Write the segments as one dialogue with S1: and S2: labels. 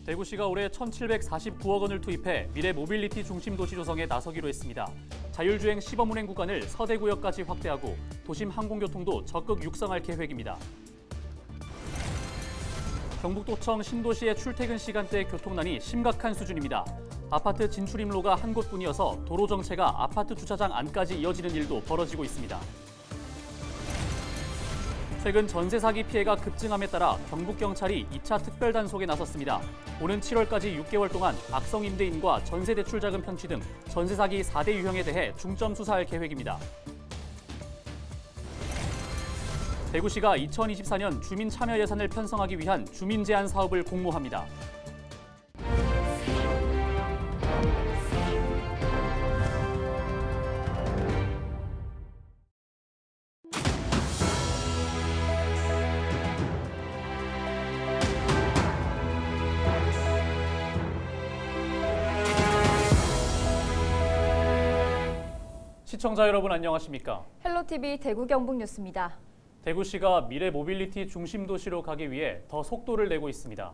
S1: 대구시가 올해 1,749억 원을 투입해 미래 모빌리티 중심 도시 조성에 나서기로 했습니다. 자율주행 시범 운행 구간을 서대구역까지 확대하고 도심 항공교통도 적극 육성할 계획입니다. 경북도청 신도시의 출퇴근 시간대 교통난이 심각한 수준입니다. 아파트 진출입로가 한 곳뿐이어서 도로 정체가 아파트 주차장 안까지 이어지는 일도 벌어지고 있습니다. 최근 전세 사기 피해가 급증함에 따라 경북경찰이 2차 특별단속에 나섰습니다. 오는 7월까지 6개월 동안 악성 임대인과 전세대출자금 편취 등 전세 사기 4대 유형에 대해 중점 수사할 계획입니다. 대구시가 2024년 주민 참여 예산을 편성하기 위한 주민 제안 사업을 공모합니다. 시청자 여러분 안녕하십니까?
S2: 헬로티비 대구 경북 뉴스입니다.
S1: 대구시가 미래 모빌리티 중심 도시로 가기 위해 더 속도를 내고 있습니다.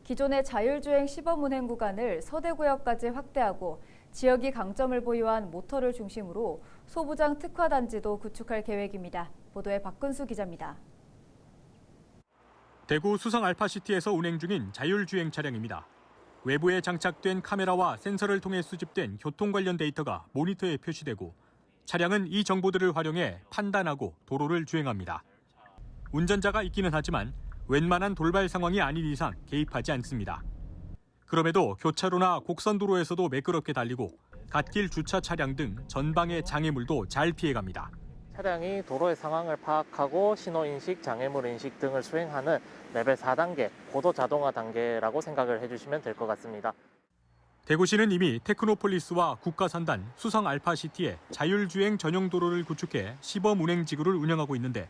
S2: 기존의 자율주행 시범 운행 구간을 서대구역까지 확대하고 지역이 강점을 보유한 모터를 중심으로 소부장 특화 단지도 구축할 계획입니다. 보도에 박근수 기자입니다.
S3: 대구 수성 알파시티에서 운행 중인 자율주행 차량입니다. 외부에 장착된 카메라와 센서를 통해 수집된 교통 관련 데이터가 모니터에 표시되고 차량은 이 정보들을 활용해 판단하고 도로를 주행합니다. 운전자가 있기는 하지만 웬만한 돌발 상황이 아닌 이상 개입하지 않습니다. 그럼에도 교차로나 곡선도로에서도 매끄럽게 달리고 갓길 주차 차량 등 전방의 장애물도 잘 피해갑니다.
S4: 차량이 도로의 상황을 파악하고 신호인식, 장애물 인식 등을 수행하는 레벨 4단계 고도 자동화 단계라고 생각을 해주시면 될 것 같습니다.
S3: 대구시는 이미 테크노폴리스와 국가산단, 수성 알파시티에 자율주행 전용 도로를 구축해 시범 운행 지구를 운영하고 있는데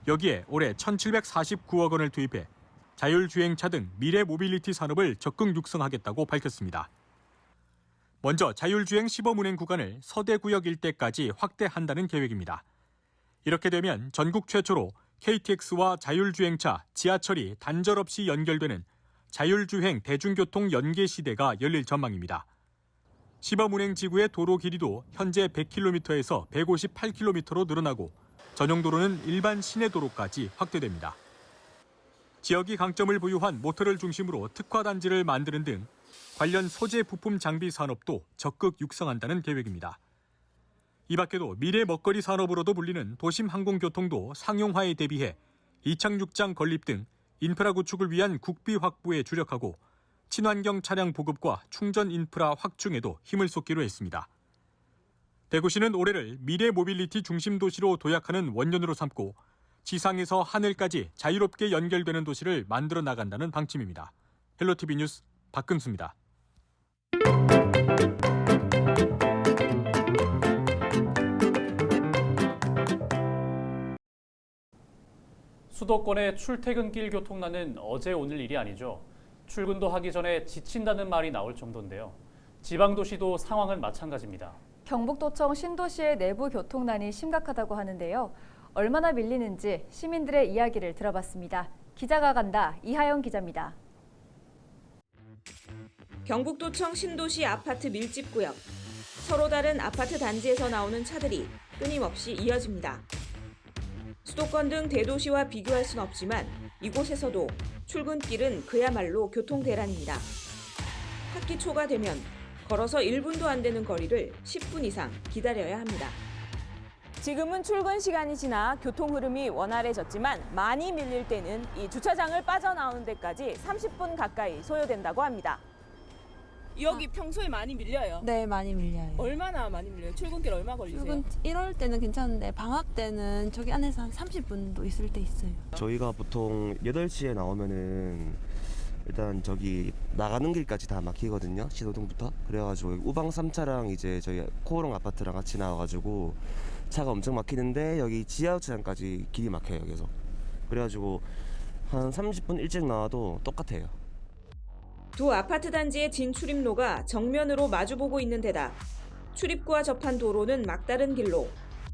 S3: 여기에 올해 1,749억 원을 투입해 자율주행차 등 미래 모빌리티 산업을 적극 육성하겠다고 밝혔습니다. 먼저 자율주행 시범 운행 구간을 서대구역 일대까지 확대한다는 계획입니다. 이렇게 되면 전국 최초로 KTX와 자율주행차, 지하철이 단절 없이 연결되는 자율주행 대중교통 연계 시대가 열릴 전망입니다. 시범 운행 지구의 도로 길이도 현재 100km에서 158km로 늘어나고 전용 도로는 일반 시내 도로까지 확대됩니다. 지역이 강점을 부유한 모터를 중심으로 특화 단지를 만드는 등 관련 소재 부품 장비 산업도 적극 육성한다는 계획입니다. 이 밖에도 미래 먹거리 산업으로도 불리는 도심 항공교통도 상용화에 대비해 이착륙장 건립 등 인프라 구축을 위한 국비 확보에 주력하고 친환경 차량 보급과 충전 인프라 확충에도 힘을 쏟기로 했습니다. 대구시는 올해를 미래 모빌리티 중심 도시로 도약하는 원년으로 삼고 지상에서 하늘까지 자유롭게 연결되는 도시를 만들어 나간다는 방침입니다. 헬로티비 뉴스 박근수입니다.
S1: 수도권의 출퇴근길 교통난은 어제 오늘 일이 아니죠. 출근도 하기 전에 지친다는 말이 나올 정도인데요. 지방도시도 상황은 마찬가지입니다.
S2: 경북도청 신도시의 내부 교통난이 심각하다고 하는데요. 얼마나 밀리는지 시민들의 이야기를 들어봤습니다. 기자가 간다. 이하영 기자입니다.
S5: 경북도청 신도시 아파트 밀집구역. 서로 다른 아파트 단지에서 나오는 차들이 끊임없이 이어집니다. 수도권 등 대도시와 비교할 순 없지만 이곳에서도 출근길은 그야말로 교통대란입니다. 학기 초가 되면 걸어서 1분도 안 되는 거리를 10분 이상 기다려야 합니다. 지금은 출근 시간이 지나 교통 흐름이 원활해졌지만 많이 밀릴 때는 이 주차장을 빠져나오는 데까지 30분 가까이 소요된다고 합니다.
S6: 여기 평소에 많이 밀려요?
S7: 네, 많이 밀려요.
S6: 얼마나 많이 밀려요? 출근길 얼마 걸리세요?
S7: 출근 1월 때는 괜찮은데 방학 때는 저기 안에서 한 30분도 있을 때 있어요.
S8: 저희가 보통 8시에 나오면은 일단 저기 나가는 길까지 다 막히거든요. 신호등부터. 그래가지고 우방 3차랑 이제 저희 코오롱 아파트랑 같이 나와가지고 차가 엄청 막히는데 여기 지하 주차장까지 길이 막혀요. 계속. 그래가지고 한 30분 일찍 나와도 똑같아요.
S5: 두 아파트 단지의 진출입로가 정면으로 마주보고 있는 데다 출입구와 접한 도로는 막다른 길로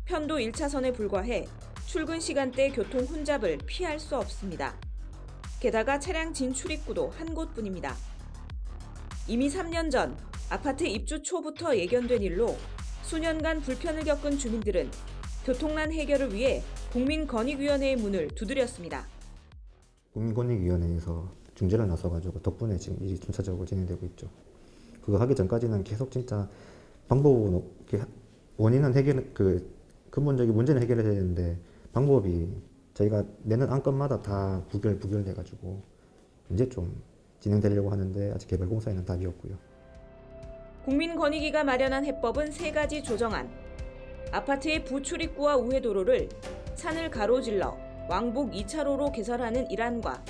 S5: 편도 1차선에 불과해 출근 시간대 교통 혼잡을 피할 수 없습니다. 게다가 차량 진출입구도 한 곳뿐입니다. 이미 3년 전 아파트 입주 초부터 예견된 일로 수년간 불편을 겪은 주민들은 교통난 해결을 위해 국민권익위원회의 문을 두드렸습니다.
S9: 국민권익위원회에서 중재를 나서가지고 덕분에 지금 일이 순차적으로 진행되고 있죠. 그거 하기 전까지는 계속 진짜 방법은 원인은 근본적인 문제는 해결해야 되는데 방법이 저희가 내는 안건마다 다 부결돼가지고 이제 좀 진행되려고 하는데 아직 개발 공사에는 답이 없고요.
S5: 국민권익위가 마련한 해법은 3가지 조정안. 아파트의 부출입구와 우회도로를 산을 가로질러 왕복 2차로로 개설하는 일환과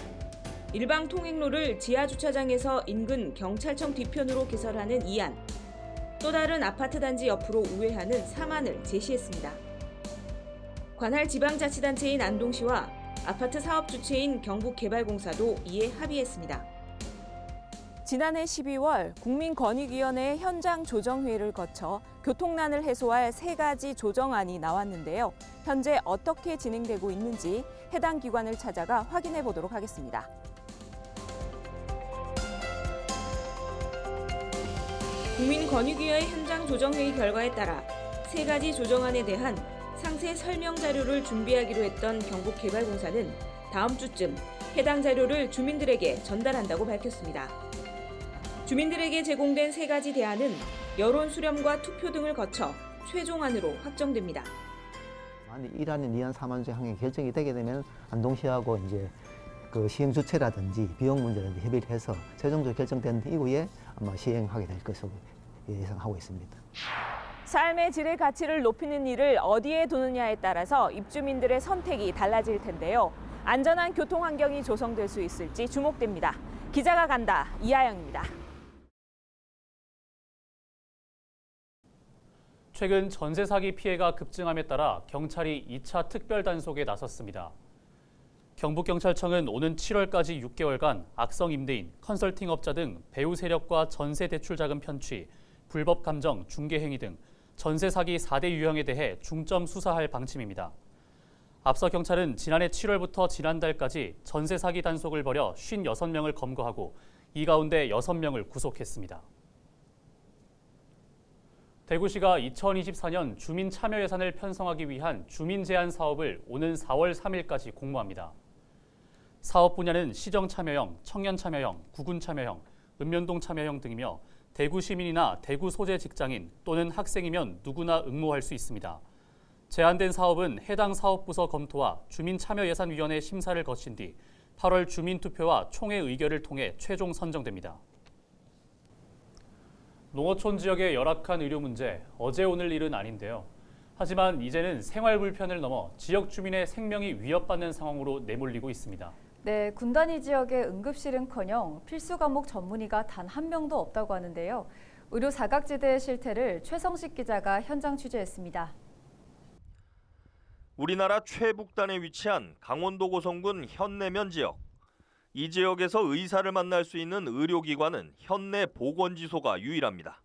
S5: 일방 통행로를 지하주차장에서 인근 경찰청 뒤편으로 개설하는 2안, 또 다른 아파트 단지 옆으로 우회하는 3안을 제시했습니다. 관할 지방자치단체인 안동시와 아파트 사업 주체인 경북개발공사도 이에 합의했습니다. 지난해 12월 국민권익위원회 현장 조정회의를 거쳐 교통난을 해소할 3가지 조정안이 나왔는데요. 현재 어떻게 진행되고 있는지 해당 기관을 찾아가 확인해 보도록 하겠습니다. 국민권익위의 현장 조정회의 결과에 따라 3가지 조정안에 대한 상세 설명 자료를 준비하기로 했던 경북개발공사는 다음 주쯤 해당 자료를 주민들에게 전달한다고 밝혔습니다. 주민들에게 제공된 3가지 대안은 여론 수렴과 투표 등을 거쳐 최종안으로 확정됩니다.
S10: 만약 1안인 2안, 3안 중 한 개 결정이 되게 되면 안동시하고 이제 그 시행 주체라든지 비용 문제라든지 협의를 해서 최종적으로 결정된 이후에 아마 시행하게 될 것으로 예상하고 있습니다.
S5: 삶의 질의 가치를 높이는 일을 어디에 두느냐에 따라서 입주민들의 선택이 달라질 텐데요. 안전한 교통 환경이 조성될 수 있을지 주목됩니다. 기자가 간다, 이하영입니다.
S1: 최근 전세 사기 피해가 급증함에 따라 경찰이 2차 특별 단속에 나섰습니다. 경북경찰청은 오는 7월까지 6개월간 악성 임대인, 컨설팅업자 등 배후 세력과 전세 대출 자금 편취, 불법 감정, 중개 행위 등 전세 사기 4대 유형에 대해 중점 수사할 방침입니다. 앞서 경찰은 지난해 7월부터 지난달까지 전세 사기 단속을 벌여 56명을 검거하고 이 가운데 6명을 구속했습니다. 대구시가 2024년 주민 참여 예산을 편성하기 위한 주민 제한 사업을 오는 4월 3일까지 공모합니다. 사업 분야는 시정 참여형, 청년 참여형, 구군 참여형, 읍면동 참여형 등이며 대구 시민이나 대구 소재 직장인 또는 학생이면 누구나 응모할 수 있습니다. 제안된 사업은 해당 사업부서 검토와 주민참여예산위원회 심사를 거친 뒤 8월 주민투표와 총회 의결을 통해 최종 선정됩니다. 농어촌 지역의 열악한 의료 문제, 어제 오늘 일은 아닌데요. 하지만 이제는 생활 불편을 넘어 지역 주민의 생명이 위협받는 상황으로 내몰리고 있습니다.
S2: 네, 군단위 지역의 응급실은커녕 필수 과목 전문의가 단 한 명도 없다고 하는데요. 의료 사각지대의 실태를 최성식 기자가 현장 취재했습니다.
S11: 우리나라 최북단에 위치한 강원도 고성군 현내면 지역. 이 지역에서 의사를 만날 수 있는 의료기관은 현내 보건지소가 유일합니다.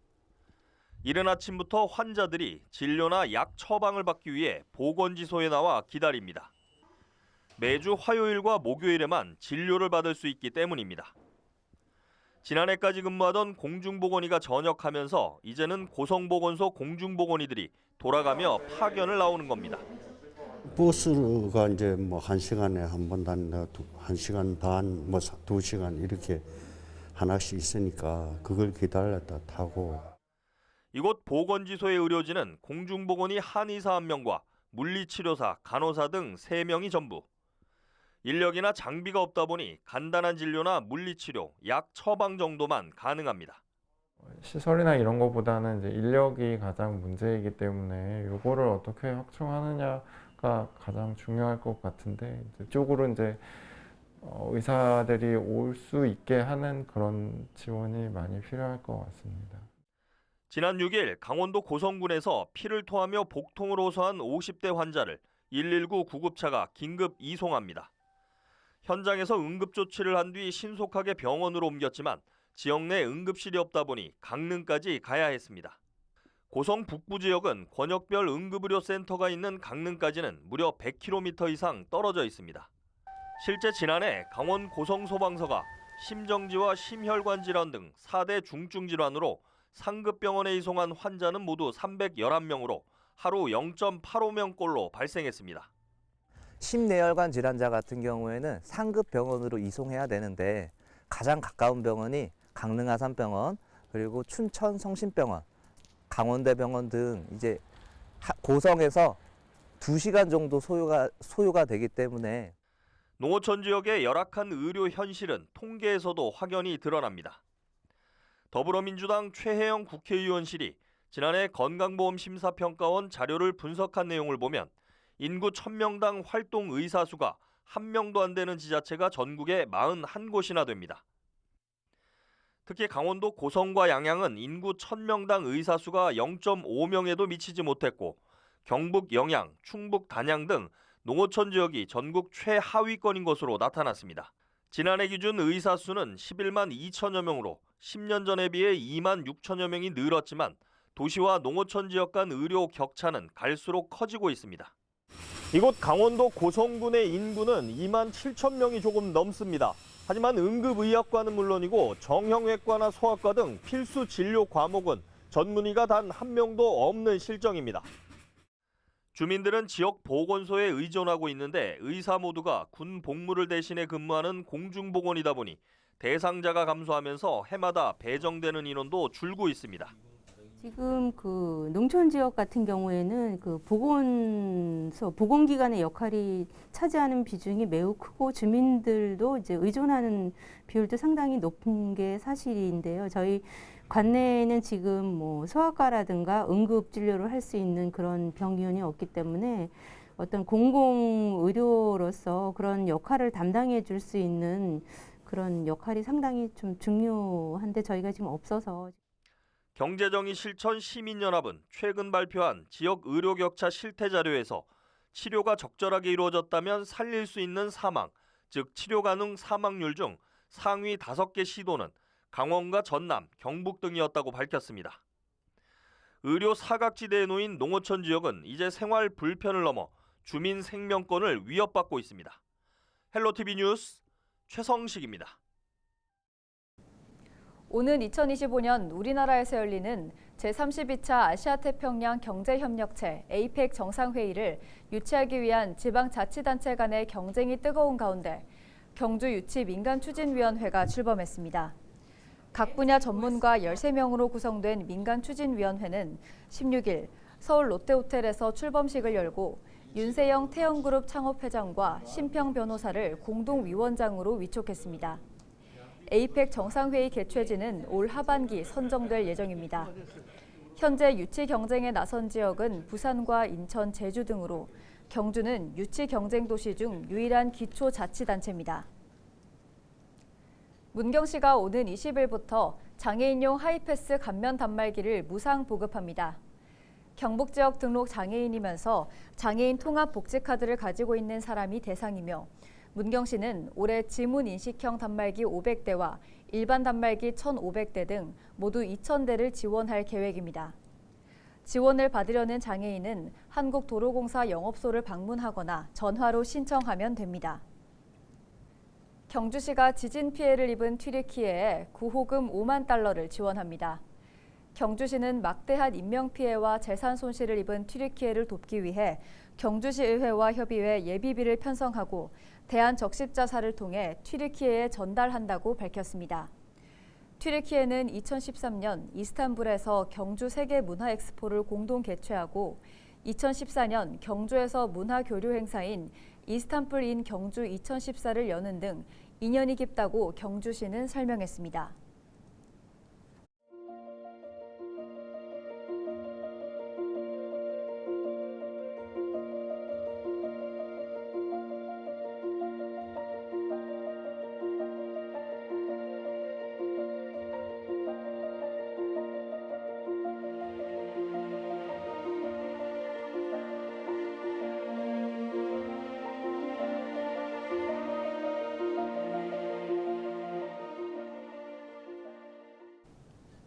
S11: 이른 아침부터 환자들이 진료나 약 처방을 받기 위해 보건지소에 나와 기다립니다. 매주 화요일과 목요일에만 진료를 받을 수 있기 때문입니다. 지난해까지 근무하던 공중보건의가 전역하면서 이제는 고성보건소 공중보건의들이 돌아가며 파견을 나오는 겁니다.
S12: 버스가 이제 뭐 1시간에 한 번 다닌다, 1시간 반, 뭐 2시간 이렇게 하나씩 있으니까 그걸 기다렸다 타고.
S11: 이곳 보건지소의 의료진은 공중보건의 한의사 1명과 물리치료사, 간호사 등 3명이 전부. 인력이나 장비가 없다 보니 간단한 진료나 물리치료, 약 처방 정도만 가능합니다.
S13: 시설이나 이런 것보다는 이제 인력이 가장 문제이기 때문에 이거를 어떻게 확충하느냐가 가장 중요할 것 같은데 이쪽으로 이제 의사들이 올 수 있게 하는 그런 지원이 많이 필요할 것 같습니다.
S11: 지난 6일 강원도 고성군에서 피를 토하며 복통을 호소한 50대 환자를 119 구급차가 긴급 이송합니다. 현장에서 응급조치를 한 뒤 신속하게 병원으로 옮겼지만 지역 내 응급실이 없다 보니 강릉까지 가야 했습니다. 고성 북부 지역은 권역별 응급의료센터가 있는 강릉까지는 무려 100km 이상 떨어져 있습니다. 실제 지난해 강원 고성 소방서가 심정지와 심혈관 질환 등 4대 중증 질환으로 상급 병원에 이송한 환자는 모두 311명으로 하루 0.85명꼴로 발생했습니다.
S14: 심내혈관 질환자 같은 경우에는 상급 병원으로 이송해야 되는데 가장 가까운 병원이 강릉 아산병원, 그리고 춘천 성심병원, 강원대병원 등 이제 고성에서 2시간 정도 소요가 되기 때문에
S11: 농어촌 지역의 열악한 의료 현실은 통계에서도 확연히 드러납니다. 더불어민주당 최혜영 국회의원실이 지난해 건강보험심사평가원 자료를 분석한 내용을 보면 인구 1000명당 활동 의사 수가 1명도 안 되는 지자체가 전국에 41곳이나 됩니다. 특히 강원도 고성과 양양은 인구 1000명당 의사 수가 0.5명에도 미치지 못했고 경북 영양, 충북 단양 등 농어촌 지역이 전국 최하위권인 것으로 나타났습니다. 지난해 기준 의사 수는 11만 2천여 명으로 10년 전에 비해 2만 6천여 명이 늘었지만 도시와 농어촌 지역 간 의료 격차는 갈수록 커지고 있습니다. 이곳 강원도 고성군의 인구는 2만 7천 명이 조금 넘습니다. 하지만 응급의학과는 물론이고 정형외과나 소아과 등 필수 진료 과목은 전문의가 단 한 명도 없는 실정입니다. 주민들은 지역 보건소에 의존하고 있는데 의사 모두가 군 복무를 대신해 근무하는 공중보건이다 보니 대상자가 감소하면서 해마다 배정되는 인원도 줄고 있습니다.
S15: 지금 그 농촌 지역 같은 경우에는 그 보건기관의 역할이 차지하는 비중이 매우 크고 주민들도 이제 의존하는 비율도 상당히 높은 게 사실인데요. 저희 관내에는 지금 뭐 소아과라든가 응급 진료를 할 수 있는 그런 병원이 없기 때문에 어떤 공공의료로서 그런 역할을 담당해 줄 수 있는 그런 역할이 상당히 좀 중요한데 저희가 지금 없어서.
S11: 경제정의 실천 시민연합은 최근 발표한 지역 의료 격차 실태 자료에서 치료가 적절하게 이루어졌다면 살릴 수 있는 사망, 즉 치료 가능 사망률 중 상위 5개 시도는 강원과 전남, 경북 등이었다고 밝혔습니다. 의료 사각지대에 놓인 농어촌 지역은 이제 생활 불편을 넘어 주민 생명권을 위협받고 있습니다. 헬로티비 뉴스 최성식입니다.
S2: 오는 2025년 우리나라에서 열리는 제32차 아시아태평양 경제협력체 APEC 정상회의를 유치하기 위한 지방자치단체 간의 경쟁이 뜨거운 가운데 경주유치민간추진위원회가 출범했습니다. 각 분야 전문가 13명으로 구성된 민간추진위원회는 16일 서울 롯데호텔에서 출범식을 열고 윤세영 태영그룹 창업회장과 심평 변호사를 공동위원장으로 위촉했습니다. APEC 정상회의 개최지는 올 하반기 선정될 예정입니다. 현재 유치 경쟁에 나선 지역은 부산과 인천, 제주 등으로 경주는 유치 경쟁 도시 중 유일한 기초자치단체입니다. 문경시가 오는 20일부터 장애인용 하이패스 감면 단말기를 무상 보급합니다. 경북 지역 등록 장애인이면서 장애인 통합 복지 카드를 가지고 있는 사람이 대상이며 문경시는 올해 지문 인식형 단말기 500대와 일반 단말기 1,500대 등 모두 2,000대를 지원할 계획입니다. 지원을 받으려는 장애인은 한국도로공사 영업소를 방문하거나 전화로 신청하면 됩니다. 경주시가 지진 피해를 입은 튀르키예에 구호금 5만 달러를 지원합니다. 경주시는 막대한 인명피해와 재산 손실을 입은 튀르키예를 돕기 위해 경주시의회와 협의회 예비비를 편성하고 대한적십자사를 통해 튀르키예에 전달한다고 밝혔습니다. 튀르키예는 2013년 이스탄불에서 경주 세계문화엑스포를 공동 개최하고 2014년 경주에서 문화교류 행사인 이스탄불 인 경주 2014를 여는 등 인연이 깊다고 경주시는 설명했습니다.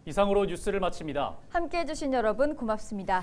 S1: 이상으로 뉴스를 마칩니다.
S2: 함께해 주신 여러분 고맙습니다.